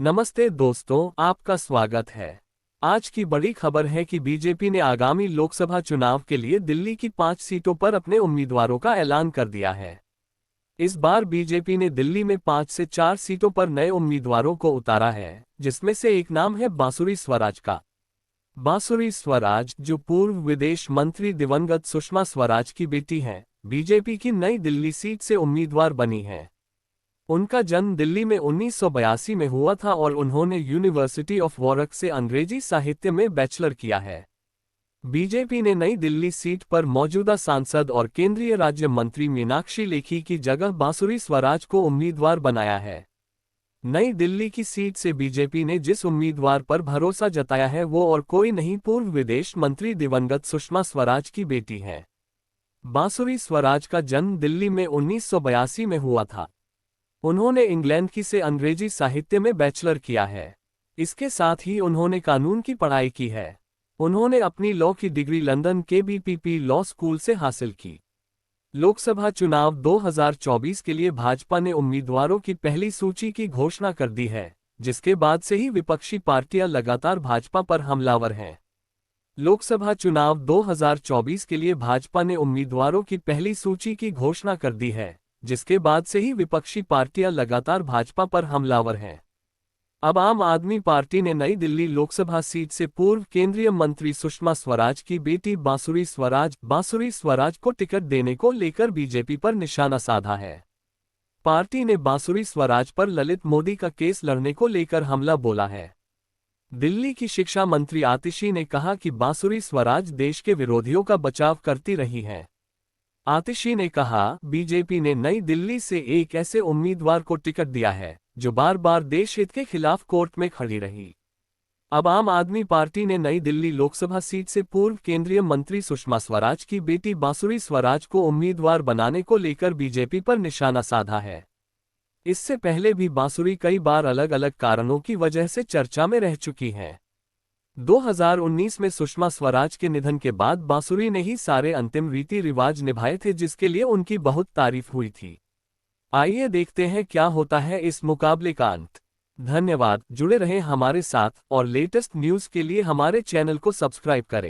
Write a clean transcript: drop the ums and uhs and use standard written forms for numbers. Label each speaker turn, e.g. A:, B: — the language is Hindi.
A: नमस्ते दोस्तों, आपका स्वागत है। आज की बड़ी खबर है कि बीजेपी ने आगामी लोकसभा चुनाव के लिए दिल्ली की 5 सीटों पर अपने उम्मीदवारों का ऐलान कर दिया है। इस बार बीजेपी ने दिल्ली में 5 से 4 सीटों पर नए उम्मीदवारों को उतारा है, जिसमें से एक नाम है बांसुरी स्वराज का। बांसुरी स्वराज, जो पूर्व विदेश मंत्री दिवंगत सुषमा स्वराज की बेटी हैं, बीजेपी की नई दिल्ली सीट से उम्मीदवार बनी हैं। उनका जन्म दिल्ली में 1982 में हुआ था और उन्होंने यूनिवर्सिटी ऑफ वॉरक से अंग्रेजी साहित्य में बैचलर किया है। बीजेपी ने नई दिल्ली सीट पर मौजूदा सांसद और केंद्रीय राज्य मंत्री मीनाक्षी लेखी की जगह बांसुरी स्वराज को उम्मीदवार बनाया है। नई दिल्ली की सीट से बीजेपी ने जिस उम्मीदवार पर भरोसा जताया है वो और कोई नहीं, पूर्व विदेश मंत्री दिवंगत सुषमा स्वराज की बेटी है। बांसुरी स्वराज का जन्म दिल्ली में 1982 में हुआ था। उन्होंने इंग्लैंड की से अंग्रेजी साहित्य में बैचलर किया है। इसके साथ ही उन्होंने कानून की पढ़ाई की है। उन्होंने अपनी लॉ की डिग्री लंदन के बीपीपी लॉ स्कूल से हासिल की। लोकसभा चुनाव 2024 के लिए भाजपा ने उम्मीदवारों की पहली सूची की घोषणा कर दी है, जिसके बाद से ही विपक्षी पार्टियां लगातार भाजपा पर हमलावर हैं। लोकसभा चुनाव 2024 के लिए भाजपा ने उम्मीदवारों की पहली सूची की घोषणा कर दी है, जिसके बाद से ही विपक्षी पार्टियां लगातार भाजपा पर हमलावर हैं। अब आम आदमी पार्टी ने नई दिल्ली लोकसभा सीट से पूर्व केंद्रीय मंत्री सुषमा स्वराज की बेटी बांसुरी स्वराज को टिकट देने को लेकर बीजेपी पर निशाना साधा है। पार्टी ने बांसुरी स्वराज पर ललित मोदी का केस लड़ने को लेकर हमला बोला है। दिल्ली की शिक्षा मंत्री आतिशी ने कहा कि बांसुरी स्वराज देश के विरोधियों का बचाव करती रही हैं। आतिशी ने कहा, बीजेपी ने नई दिल्ली से एक ऐसे उम्मीदवार को टिकट दिया है जो बार बार देश हित के खिलाफ कोर्ट में खड़ी रही। अब आम आदमी पार्टी ने नई दिल्ली लोकसभा सीट से पूर्व केंद्रीय मंत्री सुषमा स्वराज की बेटी बांसुरी स्वराज को उम्मीदवार बनाने को लेकर बीजेपी पर निशाना साधा है। इससे पहले भी बांसुरी कई बार अलग अलग कारणों की वजह से चर्चा में रह चुकी हैं। 2019 में सुषमा स्वराज के निधन के बाद बांसुरी ने ही सारे अंतिम रीति रिवाज निभाए थे, जिसके लिए उनकी बहुत तारीफ हुई थी। आइए देखते हैं क्या होता है इस मुकाबले का अंत। धन्यवाद, जुड़े रहें हमारे साथ और लेटेस्ट न्यूज़ के लिए हमारे चैनल को सब्सक्राइब करें।